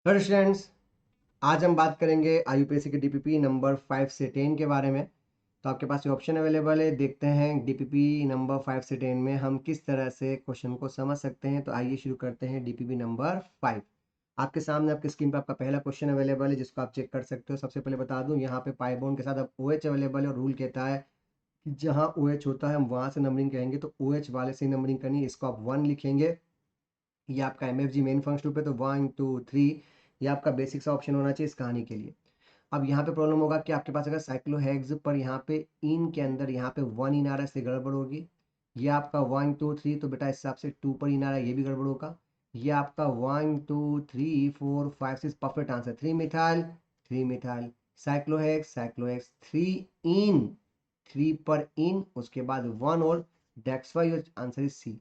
Hello students, आज हम बात करेंगे आईयूपीएससी के डीपीपी नंबर 5 से 10 के बारे में। तो आपके पास ये ऑप्शन अवेलेबल है। देखते हैं डीपीपी नंबर 5 से 10 में हम किस तरह से क्वेश्चन को समझ सकते हैं। तो आइए शुरू करते हैं डीपीपी नंबर 5। आपके सामने आपकी स्क्रीन पर आपका पहला क्वेश्चन अवेलेबल है, जिसको आप चेक कर सकते हो। सबसे पहले बता दूं, यहाँ पे पाई बॉन्ड के साथ अब OH अवेलेबल है और रूल कहता है कि जहाँ OH होता है हम वहाँ से नंबरिंग कहेंगे, तो OH वाले से नंबरिंग करनी है। इसको आप 1 लिखेंगे। ये आपका MFG मेन फंक्शन ग्रुप है, तो 1 2 3 ये आपका बेसिक सा ऑप्शन होना चाहिए इस कहानी के लिए। अब यहाँ पे प्रॉब्लम होगा कि आपके पास अगर साइक्लोहेक्स पर यहाँ पे इन के अंदर यहाँ पे 1 इन आ रहा है, इससे गड़बड़ होगी। ये आपका 1 2 3, तो बेटा इस हिसाब से 2 पर इन आ रहा है, ये भी गड़बड़ होगा। ये आपका 1 2 3 4 5 6 परफेक्ट आंसर 3 मिथाइल साइक्लोहेक्स 3 पर इन, उसके बाद 1 और that's why your answer is C.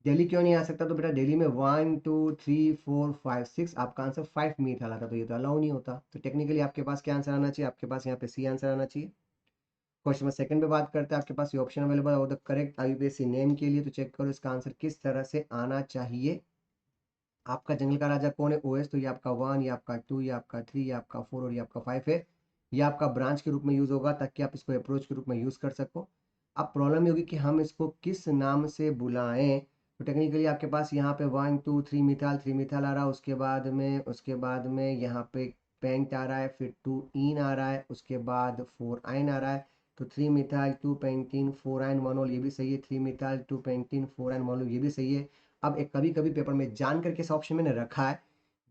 Delhi क्यों नहीं आ सकता? तो बेटा दिल्ली में 1 2 3 4 5 6 आपका आंसर 5 मीथाल आता, तो ये तो अलाउ नहीं होता। तो टेक्निकली आपके पास क्या आंसर आना चाहिए? आपके पास यहाँ पे सी आंसर आना चाहिए। क्वेश्चन नंबर सेकंड पे बात करते हैं। आपके पास ये ऑप्शन अवेलेबल है द करेक्ट आईयूपीएससी नेम के लिए, तो चेक करो इसका आंसर किस तरह से आना चाहिए। आपका जंगल का राजा कौन है? OS। तो ये आपका 1, ये आपका 2, ये आपका 3, ये आपका 4 और ये आपका 5 है। ये आपका ब्रांच के रूप में यूज होगा ताकि आप इसको अप्रोच के रूप में यूज कर सको। अब प्रॉब्लम ये होगी कि हम इसको किस नाम से बुलाएं। तो टेक्निकली आपके पास यहाँ पे 1 2 3 मिथाल आ रहा है, उसके बाद में यहाँ पे पेंट आ रहा है, फिर 2 इन आ रहा है, उसके बाद 4 आइन आ रहा है। तो 3 मिथाइल 2 पेंटीन 4 आइन 1 ऑल, ये भी सही है। 3 मिथाइल 2 पेंटीन 4 आइन 1 ऑल, ये भी सही है। अब एक कभी कभी पेपर में जान करके इस ऑप्शन मैंने रखा है,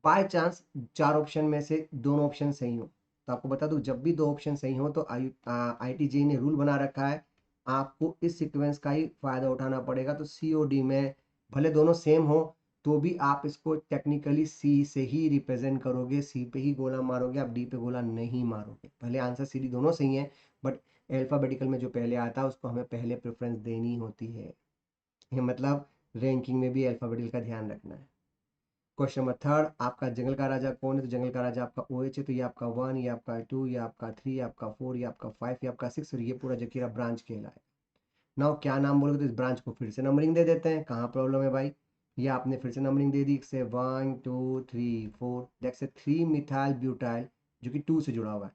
बाय चांस 4 ऑप्शन में से दोनों ऑप्शन सही हो। तो आपको बता दूं, जब भी 2 ऑप्शन सही हो तो IITJ ने रूल बना रखा है, आपको इस सीक्वेंस का ही फायदा उठाना पड़ेगा। तो COD में भले दोनों सेम हो, तो भी आप इसको टेक्निकली C से ही रिप्रेजेंट करोगे, C पे ही गोला मारोगे, आप D पे गोला नहीं मारोगे। भले आंसर CD दोनों सही है, बट अल्फाबेटिकल में जो पहले आता है उसको हमें पहले प्रेफरेंस देनी होती है। ये मतलब रैंकिंग में भी अल्फाबेटिकल का ध्यान रखना है। क्वेश्चन नंबर थर्ड, आपका जंगल का राजा कौन है? तो जंगल का राजा आपका OH है। तो ये आपका 1, ये आपका 2, ये आपका 3, ये आपका 4, ये आपका 5, ये आपका 6 और ये पूरा जकीरा ब्रांच खेला है। नाउ क्या नाम बोलोगे? तो इस ब्रांच को फिर से नंबरिंग दे देते हैं। कहाँ प्रॉब्लम है भाई? ये आपने फिर से नंबरिंग दे दी से 1 2 3 4, जैसे 3 मिथाइल ब्यूटाइल जो कि 2 से जुड़ा हुआ है।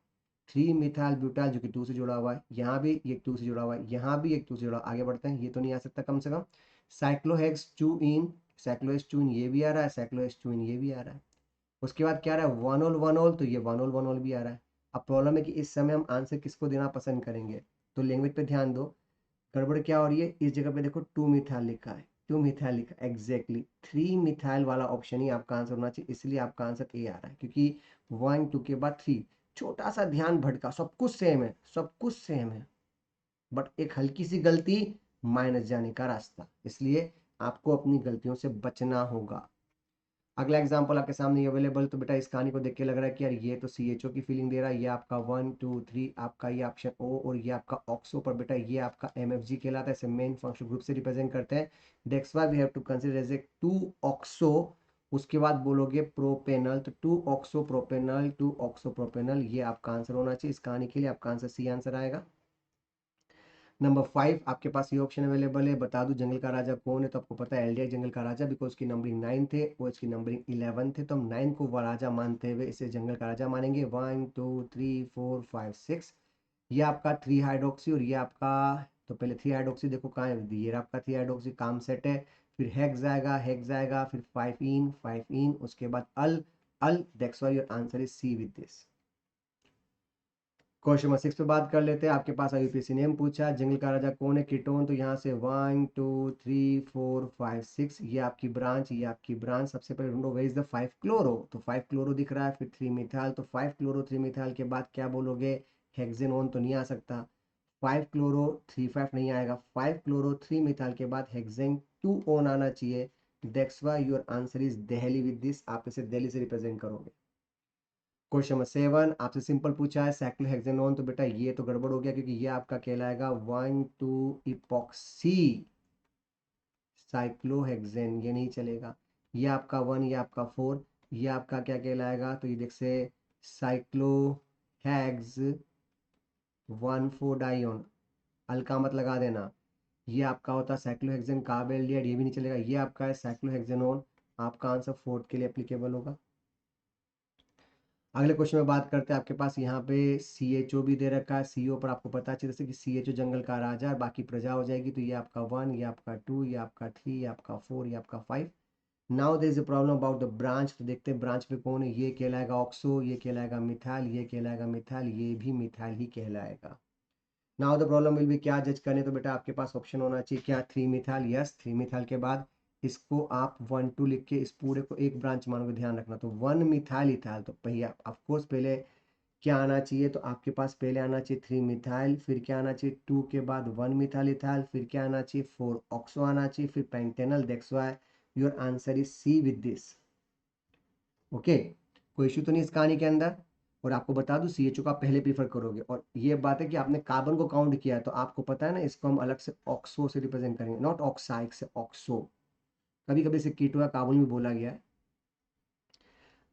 3 मिथाइल ब्यूटाइल जो कि 2 से जुड़ा हुआ है। यहाँ भी एक 2 से जुड़ा हुआ है, यहाँ भी एक 2 से जुड़ा। आगे बढ़ते हैं, ये तो नहीं आ सकता कम से कम। साइक्लोहेक्स 2 इन, साइक्लोहेक्स 2 इन ये भी आ रहा है, साइक्लोहेक्स 2 इन ये भी आ रहा है। उसके बाद क्या आ रहा है? 1 ऑल, तो ये 1 ऑल भी आ रहा है। अब प्रॉब्लम है कि इस समय हम आंसर किसको देना पसंद करेंगे? तो लैंग्वेज पे ध्यान दो। गड़बड़ क्या हो रही है? इस जगह पे देखो 2 मिथाइल लिखा है, 2 मिथाइल लिखा है एग्जैक्टली। 3 मिथाइल वाला ऑप्शन ही आपका आंसर होना चाहिए, इसलिए आपका आंसर ए आ रहा है, क्योंकि 1 2 के बाद 3। छोटा सा ध्यान भटका, सब कुछ सेम है, सब कुछ सेम है, बट एक हल्की सी गलती माइनस जाने का रास्ता, इसलिए आपको अपनी गलतियों से बचना होगा। अगला एग्जांपल आपके सामने अवेलेबल। तो बेटा इस कहानी को देख के लग रहा है कि यार ये तो CHO की फीलिंग दे रहा है। ये आपका 1 2 3 आपका ये ऑप्शन O और ये आपका ऑक्सो पर बेटा ये आपका MFG कहलाता है, इसे मेन फंक्शन ग्रुप से रिप्रेजेंट करते हैं। That's why we have to consider as a 2 oxo. उसके बाद बोलोगे प्रोपेनल, तो 2 ऑक्सो प्रोपेनल, 2 ऑक्सो प्रोपेनल, ये आपका आंसर होना चाहिए। इस कहानी के लिए आपका आंसर सी आंसर आएगा। नंबर 5 आपके पास ये ऑप्शन अवेलेबल है। बता दूं जंगल का राजा कौन है? तो आपको पता है LDI जंगल का राजा, बिकॉज उसकी नंबरिंग 9 थे और इसकी नंबरिंग 11 थे, तो हम 9 को राजा मानते हुए इसे जंगल का राजा मानेंगे। 1 2 3 4 5 6, ये आपका 3 हाइड्रोक्सी और ये आपका, तो पहले 3 हाइड्रोक्सी देखो कहाँ है, ये आपका 3 हाइड्रोक्सी काम सेट है। फिर हेक्स जाएगा, फिर 5 इन, उसके बाद अल अल, that's why your answer is C with this. Question number 6 पे बात कर लेते हैं। आपके पास IUPAC नेम पूछा, जंगल का राजा कौन है? कीटोन। तो यहाँ से 1 2 3 4 5 6, ये आपकी ब्रांच, ये आपकी ब्रांच। सबसे पहले ढूंढो वेयर इज द 5 क्लोरो, तो 5 क्लोरो दिख रहा है, फिर 3 मिथाइल, तो 5 क्लोरो 3 मिथाइल के बाद क्या बोलोगे? हेक्सेनोन तो नहीं आ सकता। 5 क्लोरो 3 5 नहीं आएगा। 5 क्लोरो 3 मिथाइल के बाद हेक्सेन 2 ओन आना चाहिए। That's why your answer is Delhi with this, आप इसे दिल्ली से रिप्रेजेंट करोगे। क्वेश्चन नंबर 7 आपसे सिंपल पूछा है साइक्लोहेक्सेनोन, तो बेटा ये तो गड़बड़ हो गया, क्योंकि ये आपका कहलाएगा 1 2 इपॉक्सी साइक्लोहेक्सेन, ये नहीं चलेगा। ये आपका 1, ये आपका 4, ये आपका क्या कहलाएगा? तो ये देख से साइक्लोहेक्स 1 4 डाइऑन, अल्का मत लगा देना। ये आपका होता है साइक्लोहेक्सेन कार्बेल्डिहाइड, ये भी नहीं चलेगा। ये आपका है साइक्लोहेक्सेनोन, आपका आंसर फोर्थ के लिए एप्लीकेबल होगा। अगले क्वेश्चन में बात करते हैं, आपके पास यहाँ पे CHO भी दे रखा है। CO पर आपको पता चले जैसे कि CHO जंगल का राजा है, बाकी प्रजा हो जाएगी, तो ये आपका 1, ये आपका 2, ये आपका 3, ये आपका 4, ये आपका 5। Now there is a problem about the branch, तो देखते हैं ब्रांच पे कौन है। ये कहलाएगा ऑक्सो, ये कहलाएगा मिथाइल, ये कहलाएगा मिथाइल, ये भी मिथाइल ही कहलाएगा। Now the problem will be, क्या जज करने, तो बेटा आपके पास ऑप्शन होना चाहिए क्या, 3 मिथाइल, यस 3 मिथाइल के बाद इसको आप 1 2 लिख के इस पूरे को एक ब्रांच मानोगे, ध्यान रखना। तो 1 मिथाइल इथाइल, तो भैया ऑफकोर्स पहले क्या आना चाहिए, तो आपके पास पहले आना चाहिए 3 मिथाइल, फिर क्या आना चाहिए 2 के बाद 1 मिथाइल इथाइल, फिर क्या आना चाहिए 4 ऑक्सो आना चाहिए, फिर pentanal. That's why your answer is C with this. Okay, कोई इशू तो नहीं इस कहानी के अंदर। और आपको बता दूं CHO का पहले प्रीफर करोगे, और ये बात है कि आपने कार्बन को काउंट किया है, तो आपको पता है ना, इसको हम अलग से ऑक्सो से रिप्रेजेंट करेंगे, नॉट ऑक्साइड से ऑक्सो। कभी कभी इसे कीटो या कार्बन भी बोला गया है।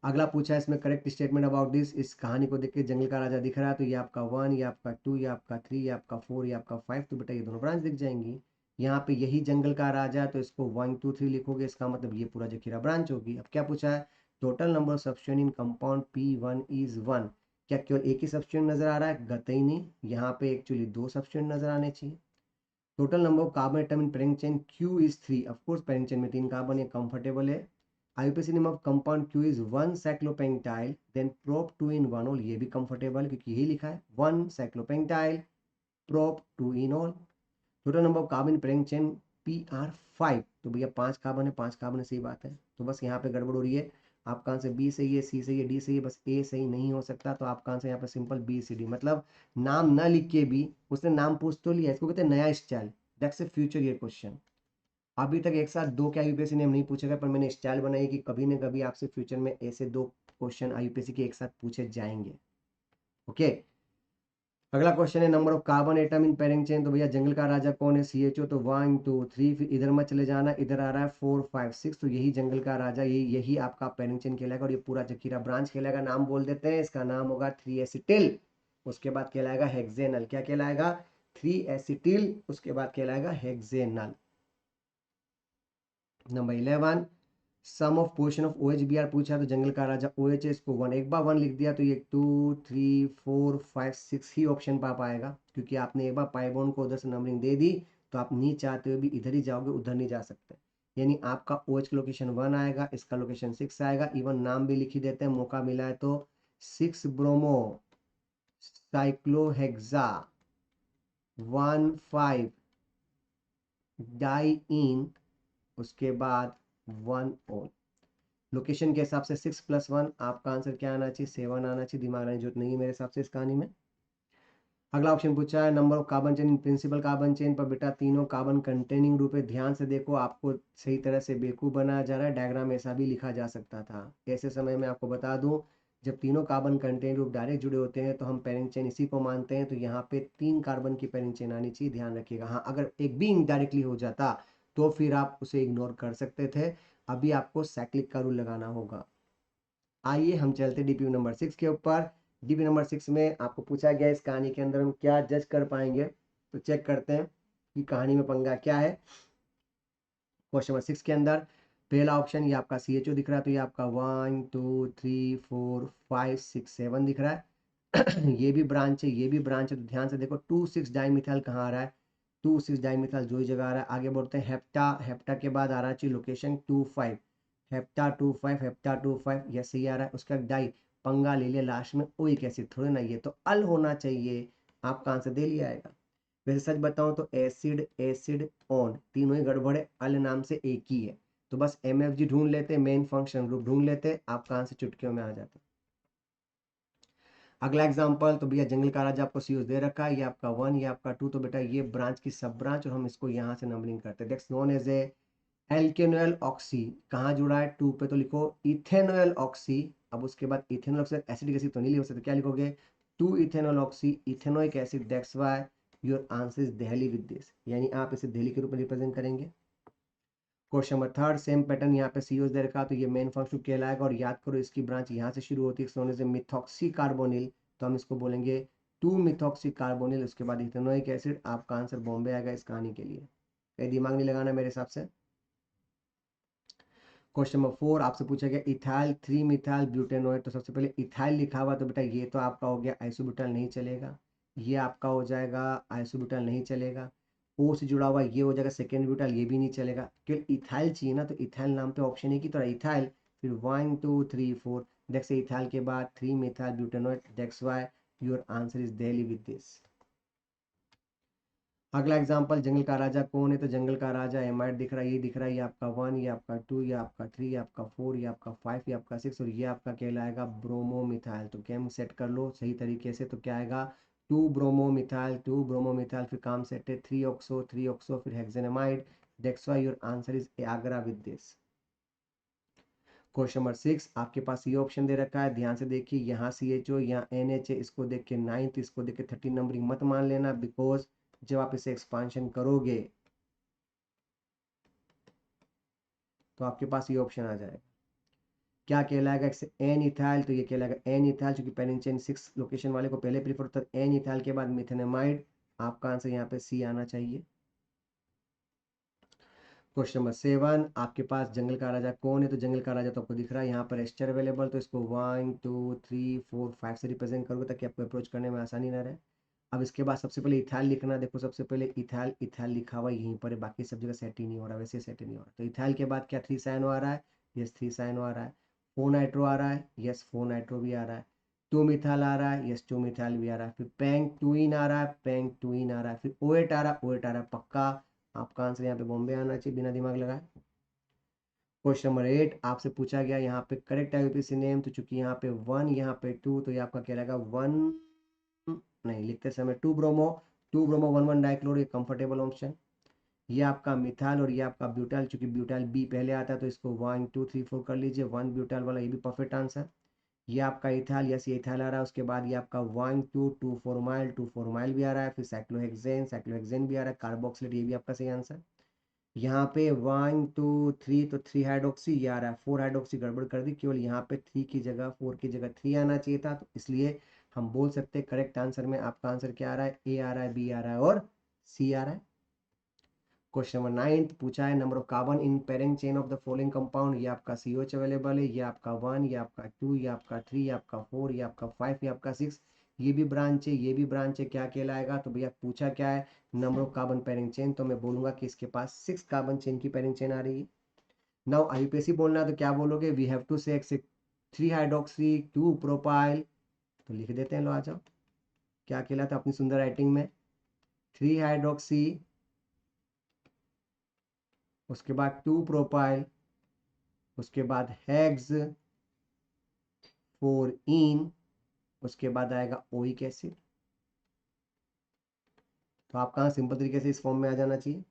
अगला पूछा है इसमें करेक्ट स्टेटमेंट अबाउट दिस, इस कहानी को देख के जंगल का राजा दिख रहा है, तो ये आपका 1, ये आपका 2, ये आपका 3, ये आपका 4, ये आपका 5, तो बेटा ये दोनों ब्रांच दिख जाएंगी। यहाँ पे यही जंगल का राजा है, तो इसको 1 2 3 लिखोगे, इसका मतलब ये पूरा जखीरा ब्रांच होगी। अब क्या पूछा है, total number of substituent in compound P1 is 1। क्या केवल एक ही सब्स्टिट्यूएंट नजर आ रहा है, कतई नहीं, यहाँ पे एक्चुअली 2 सब्स्टिट्यूएंट नजर आने चाहिए। Total number of carbon atom in parent chain Q is 3, of course parent chain में 3 कार्बन है, कंफर्टेबल है। IUPAC name of compound Q is 1 cyclopentyl, then prop 2 yne 1 ol, ये भी कंफर्टेबल क्योंकि यही लिखा है 1 cyclopentyl prop 2 yne ol. Total number of carbon parent chain PR5, तो भैया 5 कार्बन है, 5 कार्बन है, सही बात है। तो बस यहाँ पे गड़बड़ हो रही है, आपका आंसर B सही है, C सही है, D सही है, बस A सही नहीं हो सकता। तो आपका आंसर यहाँ पे सिंपल BCD, मतलब नाम न लिख के भी उसने नाम पूछ तो लिया, इसको कहते हैं नया style. That's a future year question. अभी तक एक साथ 2 के IUPAC नेम नहीं पूछेगा, पर मैंने स्टाइल बनाई कि कभी न कभी आपसे फ्यूचर में ऐसे 2 क्वेश्चन IUPAC के एक साथ पूछे जाएंगे। ओके, अगला क्वेश्चन है number of carbon atom in parent chain, तो भैया जंगल का राजा कौन है, CHO, तो 1 2 3, फिर इधर मत चले जाना, इधर आ रहा है 4 5 6, तो यही जंगल का राजा, यही आपका पेरिंग चेन कहलाएगा, और ये पूरा जखीरा ब्रांच कहलाएगा। नाम बोल देते हैं, इसका नाम होगा 3 एसिटिल, उसके बाद कहलाएगा हेक्सेनल। क्या कहलाएगा, 3 एसिटिल, उसके बाद कहलाएगा hexanal. Number 11, sum of portion of OH Br पूछा, तो जंगल का राजा OH है, इसको 1 एक बार 1 लिख दिया, तो ये 2 3 4 5 6 ही ऑप्शन पा पाएगा, क्योंकि आपने एक बार पाई बॉन्ड को उधर से नंबरिंग दे दी, तो आप नहीं चाहते हुए भी इधर ही जाओगे, उधर नहीं जा सकते। यानी आपका OH का लोकेशन 1 आएगा, इसका लोकेशन 6 आएगा। इवन नाम भी लिख ही देते हैं, मौका मिला है तो 6 ब्रोमो साइक्लोहेक्सा 1 5 डाई इन, उसके बाद 1 ओल। लोकेशन के हिसाब से 6 + 1, आपका आंसर क्या आना चाहिए, 7 आना चाहिए। दिमाग लगाने की जरूरत नहीं है मेरे हिसाब से इस कहानी में। अगला ऑप्शन पूछा है number of carbon chain in principle carbon chain, पर बेटा तीनों कार्बन कंटेनिंग ग्रुप है, ध्यान से देखो, आपको सही तरह से बेवकूफ बनाया जा रहा है। डायग्राम ऐसा भी लिखा जा सकता था। ऐसे समय में आपको बता दूं, जब तीनों कार्बन कंटेनिंग ग्रुप डायरेक्ट जुड़े होते हैं तो हम पेरिंग चेन इसी को मानते हैं, तो यहाँ पे 3 कार्बन की पेरिंग चेन आनी चाहिए, ध्यान रखिएगा। हाँ, अगर एक भी इनडायरेक्टली हो जाता तो फिर आप उसे इग्नोर कर सकते थे, अभी आपको साइक्लिक का रूल लगाना होगा। आइए हम चलते DP नंबर 6 के ऊपर। DP नंबर 6 में आपको पूछा गया इस कहानी के अंदर हम क्या जज कर पाएंगे, तो चेक करते हैं कि कहानी में पंगा क्या है। क्वेश्चन नंबर 6 के अंदर पहला ऑप्शन ये आपका CHO दिख रहा है, तो ये आपका 1 2 3 4 5 6 7 दिख रहा है। ये भी ब्रांच है, ये भी ब्रांच है, तो ध्यान से देखो 2 6 डाइमिथाइल कहाँ आ रहा है, 2 6 डाइमिथाइल जो ही जगह आ रहा है। आगे बढ़ते हैं, हेप्टा, हेप्टा के बाद आ रहा चाहिए लोकेशन 2 5, हेप्टा 2 5, हेप्टा 2 5, ये सही आ रहा है। उसका डाई पंगा ले लिया लास्ट में, ओइक एसिड थोड़े ना, ये तो अल होना चाहिए, आपका आंसर दे लिया आएगा। वैसे सच बताऊं तो एसिड एसिड ऑन तीनों ही गड़बड़ है, अल नाम से एक ही है, तो बस MFG ढूंढ लेते, मेन फंक्शन ग्रुप ढूंढ लेते, आपका आंसर चुटकियों में आ जाता। अगला एग्जांपल, तो भैया जंगल का राजा आपको COs दे रखा है, ये आपका 1, ये आपका 2, तो बेटा ये ब्रांच की सब ब्रांच, और हम इसको यहाँ से नंबरिंग करते हैं। That's known as a alkanol oxy, कहाँ जुड़ा है 2 पे, तो लिखो इथेनॉल ऑक्सी। अब उसके बाद इथेनॉल ऑक्सी एसिडिक एसिड तो नहीं लिख सकते, क्या लिखोगे 2 ethanol oxy ethanoic acid, that's why your answer is Delhi with this, यानी आप इसे दिल्ली के रूप में रिप्रेजेंट करेंगे। क्वेश्चन नंबर 3, सेम पैटर्न यहाँ पे COs दे रखा, तो ये मेन फंक्शन कहलाएगा, और याद करो इसकी ब्रांच यहाँ से शुरू होती है, सोने से मिथॉक्सी कार्बोनिल, तो हम इसको बोलेंगे 2 मिथॉक्सी कार्बोनिल, उसके बाद इथेनोइक एसिड। आपका आंसर बॉम्बे आएगा इस कहानी के लिए, कहीं दिमाग नहीं लगाना मेरे हिसाब से। क्वेश्चन नंबर 4 आपसे पूछा गया इथाइल 3 मिथाइल ब्यूटेनोएट, तो सबसे पहले इथाइल लिखा हुआ तो बेटा ये तो आपका हो गया आइसोब्यूटाइल, नहीं चलेगा। ये आपका हो जाएगा आइसोब्यूटाइल, नहीं चलेगा। ओ से जुड़ा हुआ ये हो जाएगा सेकेंड ब्यूटाइल, ये भी नहीं चलेगा। केवल इथाइल चाहिए ना, तो इथाइल नाम पे ऑप्शन है कि तो इथाइल, फिर 1 2 3 4 दैट्स इथाइल के बाद 3 methyl butanoate, that's why your answer is Delhi with this. अगला एग्जांपल, जंगल का राजा कौन है, तो जंगल का राजा एमाइड दिख रहा है, ये दिख रहा है, ये आपका 1, ये आपका 2, ये आपका 3, ये आपका 4, ये आपका 5, ये आपका 6 और ये आपका कहलाएगा ब्रोमोमिथाइल। तो कैम सेट कर लो सही तरीके से, तो क्या आएगा 2 ब्रोमोमिथाइल, 2 ब्रोमोमिथाइल, फिर काम सेट है 3 ऑक्सो, 3 ऑक्सो, फिर hexanamide, that's why your answer is Agra with this. Question number 6 आपके पास ये ऑप्शन दे रखा है, ध्यान से देखिए, यहाँ CHO, यहाँ NH है, इसको देख के 9th, इसको देख के 13 नंबरिंग मत मान लेना, बिकॉज जब आप इसे एक्सपांशन करोगे तो आपके पास ये ऑप्शन आ जाएगा। क्या कहलाएगा एन इथाइल, तो ये कहलाएगा एन इथाइल, क्योंकि पेनिंग चेन 6 लोकेशन वाले को पहले प्रीफर होता है। एन इथाइल के बाद मिथेनामाइड, आपका आंसर यहाँ पे सी आना चाहिए। क्वेश्चन नंबर 7 आपके पास जंगल का राजा कौन है, तो जंगल का राजा तो आपको दिख रहा है यहाँ पर एस्टर अवेलेबल, तो इसको 1 2 3 4 5 से रिप्रेजेंट करोगे ताकि आपको अप्रोच करने में आसानी ना रहे। अब इसके बाद सबसे पहले इथाइल लिखना, देखो सबसे पहले इथाइल, इथाइल लिखा हुआ यहीं पर है, बाकी सब जगह सेट ही नहीं हो रहा, वैसे सेट ही नहीं हो रहा। तो इथाइल के बाद क्या 3 साइनो आ रहा है, यस 3 साइनो आ रहा है। 4 नाइट्रो आ रहा है, यस 4 नाइट्रो भी आ रहा है। 2 मिथाइल आ रहा है, यस 2 मिथाइल भी आ रहा है। फिर पैंग टूइन आ रहा है, पैंग टूइन आ रहा है। फिर ओएट आ रहा है, ओएट आ रहा है। पक्का आपका आंसर यहाँ पे बॉम्बे आना चाहिए बिना दिमाग लगाए। क्वेश्चन नंबर 8 आपसे पूछा गया यहाँ पे करेक्ट IUPAC नेम, तो चूंकि यहाँ पे 1 यहाँ पे 2, तो ये आपका क्या रहेगा 1 नहीं लिखते समय 2 ब्रोमो, 2 ब्रोमो 1 1 डाइक्लोर, ये कंफर्टेबल ऑप्शन। ये आपका मिथाइल और ये आपका ब्यूटाइल, चूंकि ब्यूटाइल बी पहले आता है तो इसको 1 2 3 4 कर लीजिए, 1 ब्यूटाइल वाला, ये भी परफेक्ट आंसर। ये आपका इथाइल, यस ये इथाइल आ रहा है। उसके बाद ये आपका 1 2 2 फॉर्माइल, 2 फॉर्माइल भी आ रहा है। फिर साइक्लोहेक्सेन, साइक्लोहेक्सेन भी आ रहा है। कार्बोक्सिलेट, ये भी आपका सही आंसर। यहाँ पे 1 2 3, तो 3 हाइड्रोक्सी ये आ रहा है। 4 हाइड्रोक्सी गड़बड़ कर दी, केवल यहाँ पे 3 की जगह 4 की जगह 3 आना चाहिए था, तो इसलिए हम बोल सकते हैं करेक्ट आंसर में आपका आंसर क्या आ रहा है, ए आ रहा है, बी आ रहा है और सी आ रहा है। क्वेश्चन नंबर 9 पूछा है number of carbon in parent chain of the following compound, ये आपका COH अवेलेबल है, ये आपका 1, ये आपका 2, ये आपका 3, ये आपका 4, ये आपका 5, ये आपका 6, ये भी ब्रांच है, ये भी ब्रांच है, क्या कहलाएगा, तो भैया पूछा क्या है number of carbon parent chain, तो मैं बोलूंगा कि इसके पास 6 कार्बन चेन की पेरिंग चेन आ रही है। नाउ IUPAC बोलना है तो क्या बोलोगे, वी हैव टू से 3 हाइड्रोक्सी 2 प्रोपाइल, तो लिख देते हैं, लो आ जाओ, क्या कहलाता है अपनी सुंदर राइटिंग में 3 हाइड्रोक्सी, उसके बाद 2 प्रोपाइल, उसके बाद हेक्स 4 इन, उसके बाद आएगा ओइक एसिड। तो आप कहाँ सिंपल तरीके से इस फॉर्म में आ जाना चाहिए।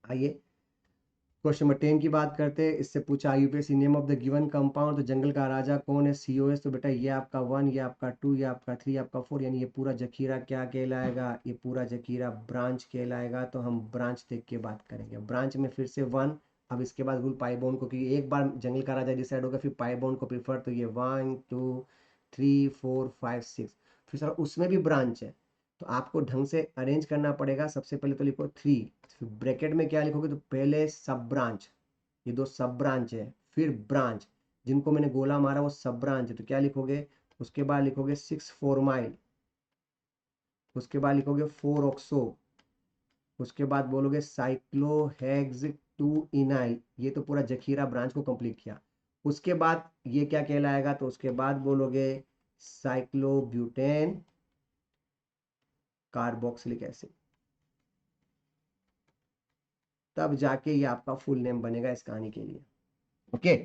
आइए क्वेश्चन नंबर 10 की बात करते हैं। इससे पूछा IUPAC name of the given compound, तो जंगल का राजा कौन है, COS, तो बेटा ये आपका 1, ये आपका 2, ये आपका 3, आपका 4, यानी ये पूरा जखीरा क्या कहलाएगा, ये पूरा जखीरा ब्रांच कहलाएगा। तो हम ब्रांच देख के बात करेंगे। ब्रांच में फिर से 1, अब इसके बाद रूल पाई बॉन्ड को, क्योंकि एक बार जंगल का राजा डिसाइड होगा फिर पाई बॉन्ड को प्रीफर, तो ये 1 2 3 4 5 6, फिर सर उसमें भी ब्रांच है, तो आपको ढंग से अरेंज करना पड़ेगा। सबसे पहले तो लिखो 3, फिर ब्रैकेट में क्या लिखोगे, तो पहले सब ब्रांच, ये 2 सब ब्रांच है, फिर ब्रांच जिनको मैंने गोला मारा वो सब ब्रांच है, तो क्या लिखोगे, उसके बाद लिखोगे 6 फॉर्माइल, उसके बाद लिखोगे 4 ऑक्सो, उसके बाद बोलोगे साइक्लोहेक्स 2 इनाइल, ये तो पूरा जखीरा ब्रांच को कंप्लीट किया। उसके बाद ये क्या कहलाएगा, तो उसके बाद बोलोगे साइक्लोब्यूटेन कार्बोक्सिलिक एसिड, तब जाके ये आपका फुल नेम बनेगा इस कहानी के लिए। ओके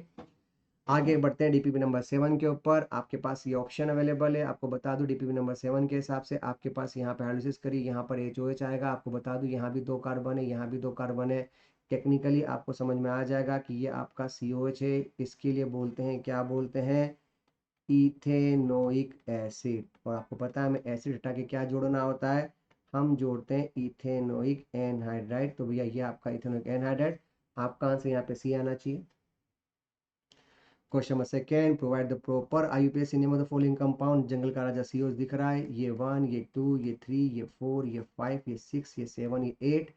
आगे बढ़ते हैं DPP नंबर 7 के ऊपर। आपके पास ये ऑप्शन अवेलेबल है, आपको बता दूं DPP नंबर 7 के हिसाब से आपके पास यहाँ पे हाइड्रोलिसिस करी, यहाँ पर HOH आएगा। आपको बता दूं यहाँ भी 2 कार्बन है, यहाँ भी 2 कार्बन है। टेक्निकली आपको समझ में आ जाएगा कि ये आपका COH है, इसके लिए बोलते हैं, क्या बोलते हैं, इथेनोइक एसिड। और आपको पता है हमें एसिड हटा के क्या जोड़ना होता है, हम जोड़ते हैं इथेनोइक एनहाइड्राइड। तो भैया ये आपका इथेनोइक एनहाइड्राइड, आपका आंसर यहाँ पे सी आना चाहिए। Question number 2 provide the proper IUPAC name of the following compound, जंगल का राजा COH दिख रहा है, ये 1 ये 2 ये 3 ये 4 ये 5 ये 6 ये 7 ये 8,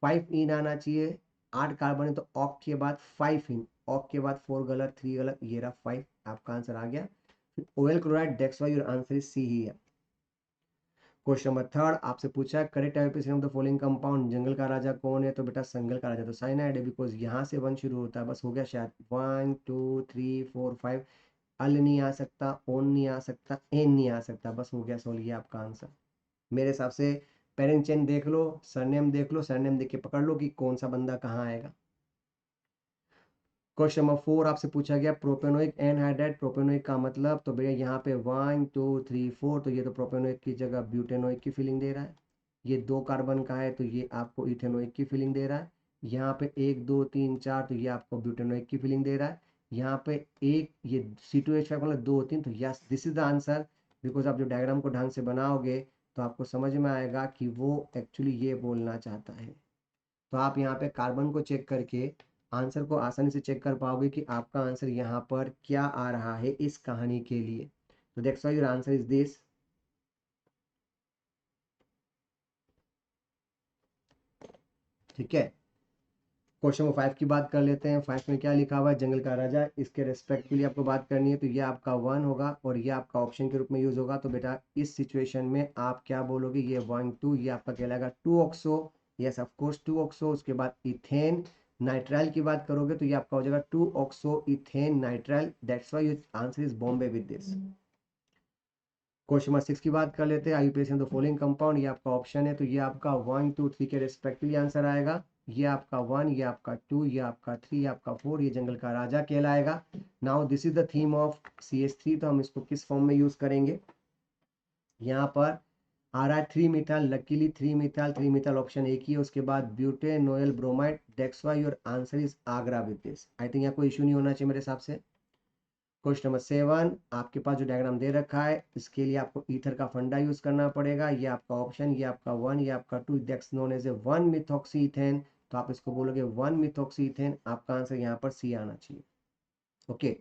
5 इन आना चाहिए। 8 कार्बन है तो ऑक के बाद 5 इन, ऑक के बाद 4 गलत, 3 गलत, ये रहा 5, आपका आंसर आ गया। Oyl chloride, that's why your answer is C ही है। क्वेश्चन नंबर थर्ड आपसे पूछा है correct IUPAC of the following compound, जंगल का राजा कौन है, तो बेटा संगल का राजा तो साइनाइड है, बिकॉज यहाँ से 1 शुरू होता है, बस हो गया शायद 1 2 3 4 5, अल नहीं आ सकता, ओन नहीं आ सकता, एन नहीं आ सकता, बस हो गया सॉल्व, ये आपका आंसर। मेरे हिसाब से पेरेंट चेन देख लो, सरनेम देख लो, सरनेम देख के पकड़ लो कि कौन सा बंदा कहाँ आएगा। क्वेश्चन नंबर 4 आपसे पूछा गया प्रोपेनोइक एनहाइड्राइड, प्रोपेनोइक का मतलब, तो भैया यहाँ पे 1 2 3 4, तो ये तो प्रोपेनोइक की जगह ब्यूटेनोइक की फीलिंग दे रहा है। ये 2 कार्बन का है तो ये आपको इथेनोइक की फीलिंग दे रहा है। यहाँ पे 1 2 3 4 तो ये आपको ब्यूटेनोइक की फीलिंग दे रहा है। यहाँ पे एक ये C2H5 मतलब 2 3, तो yes this is the answer, because आप जो डायग्राम को ढंग से बनाओगे तो आपको समझ में आएगा कि वो एक्चुअली ये बोलना चाहता है। तो आप यहाँ पे कार्बन को चेक करके आंसर को आसानी से चेक कर पाओगे कि आपका आंसर यहाँ पर क्या आ रहा है इस कहानी के लिए। तो that's why your answer is this. ठीक है, क्वेश्चन नंबर 5 की बात कर लेते हैं। 5 में क्या लिखा हुआ है, जंगल का राजा, इसके रेस्पेक्ट के लिए आपको बात करनी है, तो ये आपका 1 होगा और ये आपका ऑप्शन के रूप में यूज होगा। तो बेटा इस सिचुएशन में आप क्या बोलोगे, ये 1 2, ये आपका कहलाएगा 2 oxo, yes of course 2 oxo. उसके बाद इथेन नाइट्राइल की बात करोगे तो ये आपका हो जाएगा 2 oxo ethane nitrile, that's why your answer is Bombay with this. Question number 6 की बात कर लेते हैं, आईयूपीएसी द फॉलोइंग कंपाउंड, ये आपका ऑप्शन है, तो ये आपका 1 2 3 के रेस्पेक्टिवली आंसर आएगा। ये आपका 1, ये आपका 2, ये आपका 3, ये आपका 4, ये जंगल का राजा कहलाएगा। Now this is the theme of CH3, तो हम इसको किस फॉर्म में यूज करेंगे, यहाँ पर आ रहा है 3 methyl, luckily 3 methyl, 3 methyl option एक ही है। उसके बाद butanoyl bromide, that's why your answer is Agra with this. I think यहाँ कोई इशू नहीं होना चाहिए मेरे हिसाब से। क्वेश्चन नंबर 7 आपके पास जो डायग्राम दे रखा है इसके लिए आपको ईथर का फंडा यूज करना पड़ेगा। ये आपका ऑप्शन, ये आपका 1, ये आपका 2, that's known as a 1 methoxy ethane, तो आप इसको बोलोगे 1 मिथॉक्सी इथेन, आपका आंसर यहाँ पर सी आना चाहिए। ओके,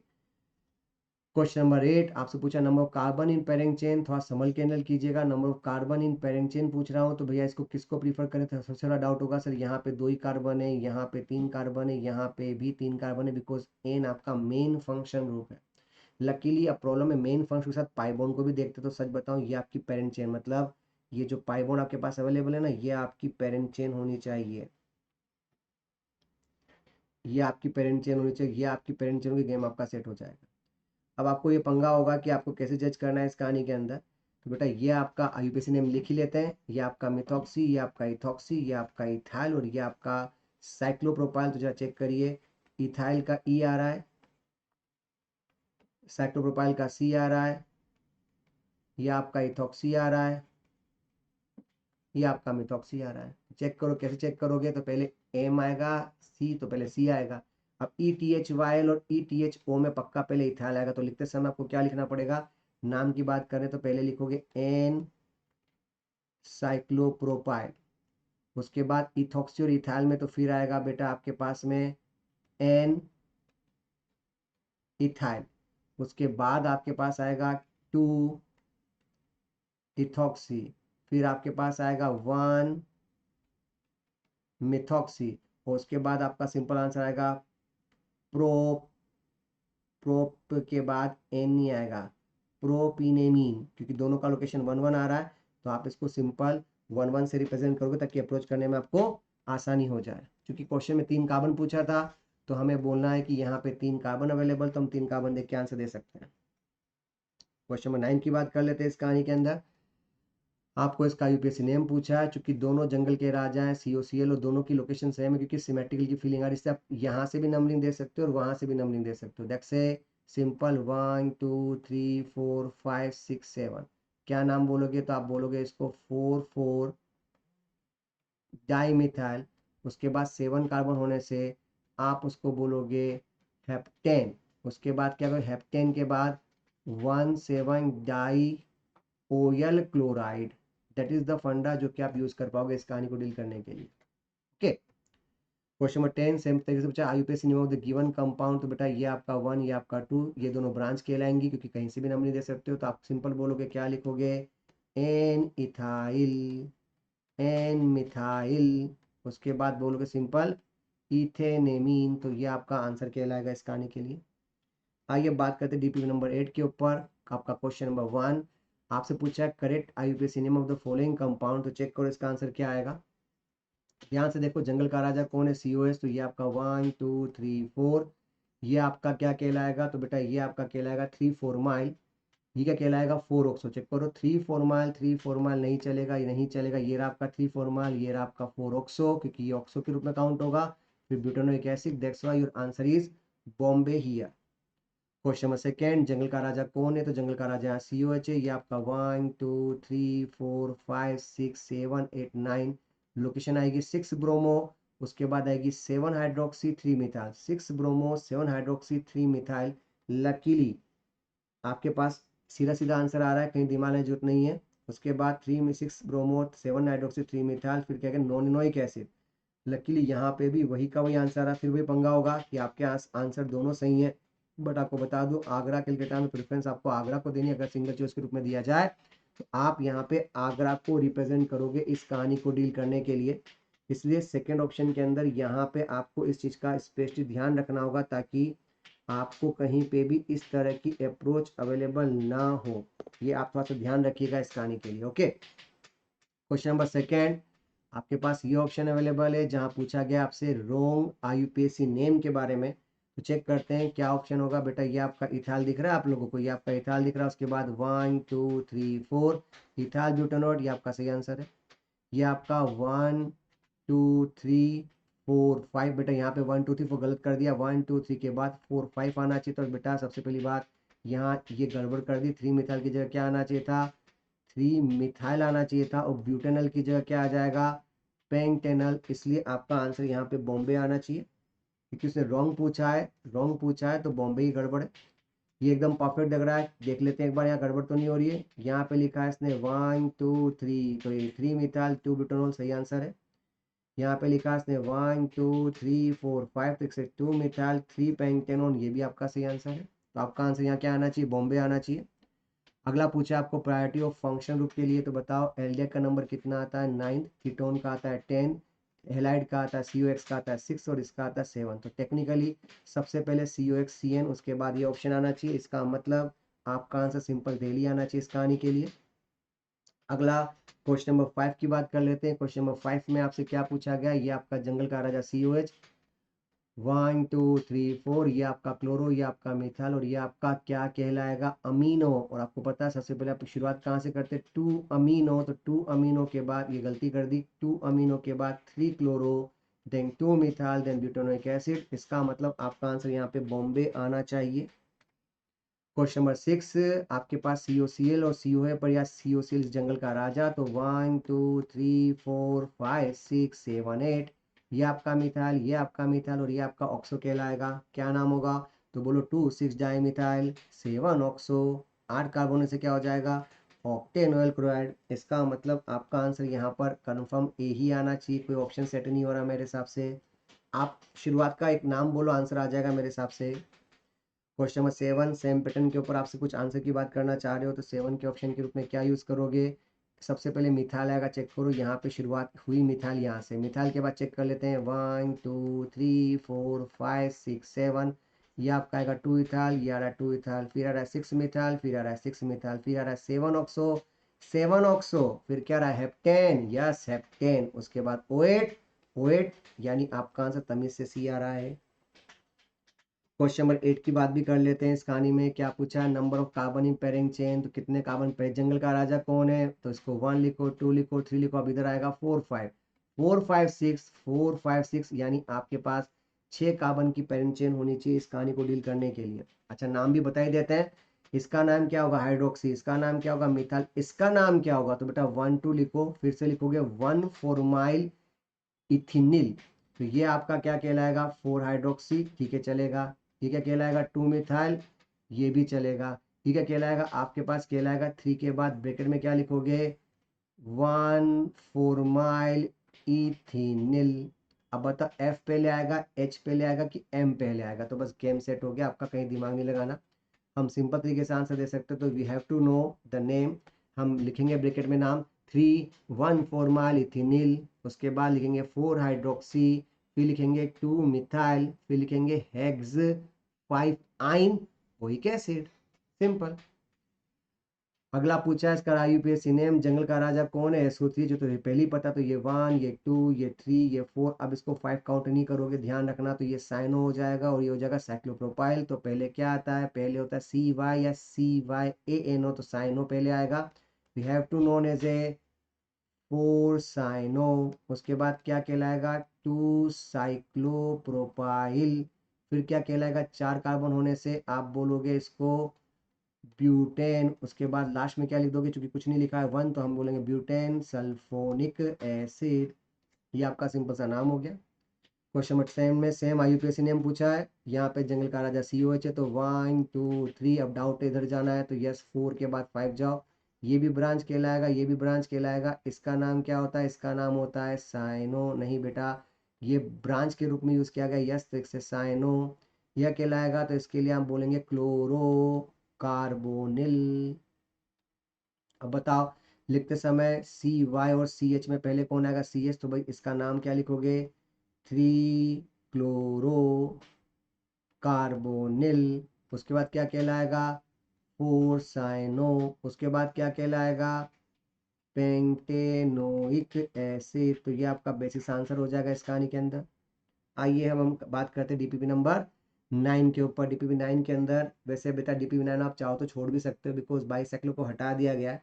क्वेश्चन नंबर 8 आपसे पूछा number of carbon in parent chain, थोड़ा संभल के हैंडल कीजिएगा। Number of carbon in parent chain पूछ रहा हूँ, तो भैया इसको किसको प्रीफर करें, तो सबसे बड़ा डाउट होगा सर यहाँ पे 2 ही कार्बन है, यहाँ पे 3 कार्बन है, यहाँ पे भी 3 कार्बन है, बिकॉज एन आपका मेन फंक्शन ग्रुप है। लकीली अब प्रॉब्लम है मेन फंक्शन के साथ पाई बॉन्ड को भी देखते, तो सच बताऊं ये आपकी पेरेंट चेन, मतलब ये जो पाई बॉन्ड आपके पास अवेलेबल है ना, ये आपकी पेरेंट चेन होनी चाहिए, ये आपकी पेरेंट चेन होनी चाहिए, ये आपकी पेरेंट चेन की गेम आपका सेट हो जाएगा। अब आपको ये पंगा होगा कि आपको कैसे जज करना है इस कहानी के अंदर, तो बेटा ये आपका आईयूपीएसी नेम लिख ही लेते हैं, ये आपका मिथॉक्सी, ये आपका इथॉक्सी, ये आपका इथाइल और ये आपका साइक्लोप्रोपाइल। तो जरा चेक करिए, इथाइल का ई आ रहा है, साइक्लोप्रोपाइल का सी आ रहा है, ये आपका इथॉक्सी आ रहा है, ये आपका मिथॉक्सी आ रहा है। चेक करो, कैसे चेक करोगे, तो पहले एम आएगा, सी तो पहले सी आएगा। अब ETHYL और ETHO में पक्का पहले इथाइल आएगा, तो लिखते समय आपको क्या लिखना पड़ेगा, नाम की बात करें तो पहले लिखोगे एन साइक्लोप्रोपाइल, उसके बाद इथॉक्सी और इथाइल में तो फिर आएगा बेटा आपके पास में एन इथाइल, उसके बाद आपके पास आएगा 2 इथॉक्सी, फिर आपके पास आएगा 1 मिथॉक्सी, और उसके बाद आपका सिंपल आंसर आएगा प्रोप, प्रोप के बाद एन नहीं आएगा, प्रोपिनेमीन, क्योंकि दोनों का लोकेशन 1 1 आ रहा है, तो आप इसको सिंपल 1 1 से रिप्रेजेंट करोगे ताकि अप्रोच करने में आपको आसानी हो जाए। क्योंकि क्वेश्चन में 3 कार्बन पूछा था, तो हमें बोलना है कि यहाँ पे 3 कार्बन अवेलेबल, तो हम 3 कार्बन देख के आंसर दे सकते हैं। क्वेश्चन नंबर 9 की बात कर लेते हैं इस कहानी के अंदर। आपको इसका यूपीएससी नेम पूछा है, चूंकि दोनों जंगल के राजा हैं COCl और दोनों की लोकेशन सेम है, क्योंकि सिमेट्रिकल की फीलिंग आ रही है, इससे आप यहाँ से भी नंबरिंग दे सकते हो और वहां से भी नंबरिंग दे सकते हो। दैट्स ए सिंपल 1 2 3 4 5 6 7, क्या नाम बोलोगे, तो आप बोलोगे इसको 4 4 डाइमिथाइल, उसके बाद 7 कार्बन होने से आप उसको बोलोगे हेप्टेन, उसके बाद क्या करोगे, हेप्टेन के बाद 1 7 dioyl chloride, that is the funda जो कि आप यूज कर पाओगे इस कहानी को डील करने के लिए। ओके, क्वेश्चन नंबर 10 सेम तरीके से पूछा IUPAC name of the given compound, तो बेटा ये आपका 1, ये आपका 2, ये दोनों ब्रांच कहलाएंगी, क्योंकि कहीं से भी नाम नहीं दे सकते हो, तो आप सिंपल बोलोगे, क्या लिखोगे, एन इथाइल, एन मिथाइल, उसके बाद बोलोगे सिंपल इथेनेमीन, तो ये आपका आंसर कहलाएगा इस कहानी के लिए। आइए बात करते हैं डीपीपी नंबर 8 के ऊपर। आपका क्वेश्चन नंबर 1 आपसे पूछा है correct IUPAC name of the following compound, तो चेक करो इसका आंसर क्या आएगा। ध्यान से देखो, जंगल का राजा कौन है, COS, तो ये आपका 1 2 3 4, ये आपका क्या कहलाएगा, तो बेटा ये आपका कहलाएगा 3 4 माइल। ये क्या कहलाएगा, 4 ऑक्सो। चेक करो, 3 4 माइल, 3 4 माइल नहीं चलेगा, ये नहीं चलेगा, ये रहा आपका 3 4 माइल, ये रहा आपका 4 ऑक्सो, क्योंकि ये ऑक्सो के रूप में काउंट होगा। फिर butanoic acid, that's why your answer is Bombay here. Question number second, जंगल का राजा कौन है, तो जंगल का राजा COH है। ये आपका 1 2 3 4 5 6 7 8 9, लोकेशन आएगी 6 ब्रोमो, उसके बाद आएगी 7 hydroxy 3 methyl, 6 bromo 7 hydroxy 3 methyl. Luckily आपके पास सीधा सीधा आंसर आ रहा है, कहीं दिमाग में जरूरत नहीं है। उसके बाद 3 6 ब्रोमो 7 हाइड्रोक्सी 3 मिथाइल, फिर क्या है नॉनिनोइक एसिड। लकीली यहाँ पे भी वही का वही आंसर आ रहा है। फिर वही पंगा होगा कि आपके आंसर दोनों सही है, बट आपको बता दूं आगरा कलकत्ता में प्रेफरेंस आपको आगरा को देनी है। अगर सिंगल चॉइस के रूप में दिया जाए तो आप यहाँ पे आगरा को रिप्रेजेंट करोगे इस कहानी को डील करने के लिए। इसलिए सेकेंड ऑप्शन के अंदर यहाँ पे आपको इस चीज़ का स्पेशली ध्यान रखना होगा, ताकि आपको कहीं पे भी इस तरह की अप्रोच अवेलेबल ना हो। ये आप थोड़ा सा ध्यान रखिएगा इस कहानी के लिए। ओके, क्वेश्चन नंबर सेकेंड, आपके पास ये ऑप्शन अवेलेबल है जहां पूछा गया आपसे रोंग आईयूपीएसी नेम के बारे में। तो चेक करते हैं क्या ऑप्शन होगा। बेटा ये आपका इथाल दिख रहा है आप लोगों को, ये आपका इथाल दिख रहा है। उसके बाद 1 2 3 4 इथाल ब्यूटानोट, ये आपका सही आंसर है। ये आपका 1 2 3 4 5, बेटा यहाँ पे 1 2 3 4 गलत कर दिया। 1 2 3 के बाद 4 5 आना चाहिए। तो बेटा सबसे पहली बात यहाँ ये गड़बड़ कर दी, 3 मिथाइल की जगह क्या आना चाहिए था, 3 मिथाइल आना चाहिए था। और ब्यूटेनल की जगह क्या आ जाएगा, पेंटेनल। इसलिए आपका आंसर यहाँ पे बॉम्बे आना चाहिए, क्योंकि उसने रॉन्ग पूछा है, रॉन्ग पूछा है तो बॉम्बे ही गड़बड़ है। ये एकदम परफेक्ट लग रहा है, देख लेते हैं एक बार यहाँ गड़बड़ तो नहीं हो रही है। यहाँ पे लिखा है इसने 1 2 3, तो ये 3 मिथाइल 2 ब्यूटेनॉल सही आंसर है। यहाँ पे लिखा है इसने 1 2 3 4 5 6 2 मिथाइल 3 पेंटेनॉन, ये भी आपका सही आंसर है। तो आपका आंसर यहाँ क्या आना चाहिए, बॉम्बे आना चाहिए। अगला पूछा आपको प्रायोरिटी ऑफ फंक्शन ग्रुप के लिए, तो बताओ एल्डिहाइड का नंबर कितना आता है, 9, कीटोन का आता है 10, हेलाइड का आता है COX का आता है 6 और इसका आता है 7। तो टेक्निकली सबसे पहले COX CN, उसके बाद ये ऑप्शन आना चाहिए। इसका मतलब आपका आंसर सिंपल दिल्ली आना चाहिए इस कहानी के लिए। अगला क्वेश्चन नंबर 5 की बात कर लेते हैं। क्वेश्चन नंबर 5 में आपसे क्या पूछा गया, ये आपका जंगल का राजा COH, 1 2 3 4, ये आपका क्लोरो, ये आपका मिथाइल और ये आपका क्या कहलाएगा, अमीनो। और आपको पता है सबसे पहले आप शुरुआत कहाँ से करते हैं, 2 अमीनो। तो 2 अमीनो के बाद ये गलती कर दी, 2 अमीनो के बाद 3 chloro, then 2 methyl, then butanoic acid. इसका मतलब आपका आंसर यहाँ पे बॉम्बे आना चाहिए। क्वेश्चन नंबर 6 आपके पास COCl और CO है, पर या COCl जंगल का राजा। तो 1 2 3 4 5 6 7 8, ये आपका मिथाइल, ये आपका मिथाइल और ये आपका ऑक्सो कहलाएगा। क्या नाम होगा, तो बोलो 2 6 डाई मिथाइल 7 ऑक्सो, 8 कार्बन से क्या हो जाएगा, ऑक्टेनॉइल क्लोराइड। इसका मतलब आपका आंसर यहाँ पर कंफर्म ए ही आना चाहिए, कोई ऑप्शन सेट नहीं हो रहा मेरे हिसाब से। आप शुरुआत का एक नाम बोलो, आंसर आ जाएगा मेरे हिसाब से। क्वेश्चन नंबर 7 सेम पैटर्न के ऊपर आपसे कुछ आंसर की बात करना चाह रहे हो, तो 7 के ऑप्शन के रूप में क्या यूज़ करोगे। सबसे पहले मिथाइल आएगा, चेक करो यहाँ पे शुरुआत हुई मिथाइल यहाँ से। मिथाइल के बाद चेक कर लेते हैं 1 2 3 4 5 6 7, ये आपका आएगा 2 इथाइल, ये आ रहा है 2 इथाइल, फिर आ रहा है 6 मिथाइल, फिर आ रहा है 6 मिथाइल, फिर आ रहा है 7 ऑक्सो, 7 ऑक्सो, फिर क्या रहा है हेप्टेन, यस हेप्टेन। उसके बाद OH, OH, यानी आपका आंसर तमीज से C आ रहा है। क्वेश्चन नंबर 8 की बात भी कर लेते हैं। इस कहानी में क्या पूछा है, number of carbon in pairing chain, तो कितने कार्बन पेयर, जंगल का राजा कौन है, तो इसको 1 लिखो, 2 लिखो, 3 लिखो। अब इधर आएगा 4 5, 4 5 6, 4 5 6, यानी आपके पास 6 कार्बन की पेयरिंग चेन होनी चाहिए इस कहानी को डील करने के लिए। अच्छा नाम भी बता ही देते हैं, इसका नाम क्या होगा हाइड्रोक्सी, इसका नाम क्या होगा मिथाइल, इसका नाम क्या होगा, तो बेटा 1 2 लिखो, फिर से लिखोगे 1 4 इथिनिल। तो ये आपका क्या कहलाएगा, 4 हाइड्रोक्सी, ठीक है चलेगा। ठीक है कहलाएगा 2 मिथाइल, ये भी चलेगा। ठीक है कहलाएगा, आपके पास कहलाएगा 3 के बाद ब्रैकेट में क्या लिखोगे, 1 4 इथिनिल। अब बता F पहले आएगा, H पहले आएगा कि M पहले आएगा, तो बस गेम सेट हो गया आपका, कहीं दिमाग नहीं लगाना। हम सिंपल तरीके से आंसर दे सकते, तो we have to know the name. हम लिखेंगे ब्रैकेट में नाम 3 1 4 इथिनिल, उसके बाद लिखेंगे 4 हाइड्रोक्सी फिर लिखेंगे 2 मिथाइल, फिर लिखेंगे हेक्स 5 आइन, वही एसिड, सिंपल। अगला पूछा है इसका यूपीएससी नेम, जंगल का राजा कौन है, SO3 जो तो ये पहले ही पता, तो ये 1, ये 2, ये 3, ये 4, अब इसको 5 काउंट नहीं करोगे, ध्यान रखना, तो ये साइनो हो जाएगा और ये हो जाएगा साइक्लोप्रोपाइल। तो पहले क्या आता है, पहले होता है CY या CYANO, तो साइनो पहले आएगा। We have to known as a 4 cyano. उसके बाद क्या कहलाएगा, 2 साइक्लोप्रोपाइल। फिर क्या कहलाएगा, 4 कार्बन होने से आप बोलोगे इसको ब्यूटेन। उसके बाद लास्ट में क्या लिख दोगे, चूंकि कुछ नहीं लिखा है 1, तो हम बोलेंगे ब्यूटेन सल्फोनिक एसिड। ये आपका सिंपल सा नाम हो गया। क्वेश्चन नंबर 10 में सेम IUPAC नेम पूछा है, यहाँ पे जंगल का राजा COH है, तो 1 2 3, अब डाउट इधर जाना है, तो यस 4 के बाद 5 जाओ। ये भी ब्रांच कहलाएगा, ये भी ब्रांच कहलाएगा। इसका नाम क्या होता है, इसका नाम होता है साइनो, नहीं बेटा, ये ब्रांच के रूप में यूज किया गया, यस, तो इससे साइनो यह कहलाएगा। तो इसके लिए हम बोलेंगे क्लोरो कार्बोनिल। अब बताओ, लिखते समय CY और CH में पहले कौन आएगा, CH, तो भाई इसका नाम क्या लिखोगे, 3 क्लोरो कार्बोनिल। उसके बाद क्या कहलाएगा, 4 साइनो। उसके बाद क्या कहलाएगा, पेंटेनोइक एसिड। तो ये आपका बेसिक आंसर हो जाएगा इस कहानी के अंदर। आइए हम बात करते हैं DPP नंबर 9 के ऊपर। DPP 9 के अंदर, वैसे बेटा DPP 9 आप चाहो तो छोड़ भी सकते हो, बिकॉज बाईसाइक्लो को हटा दिया गया है।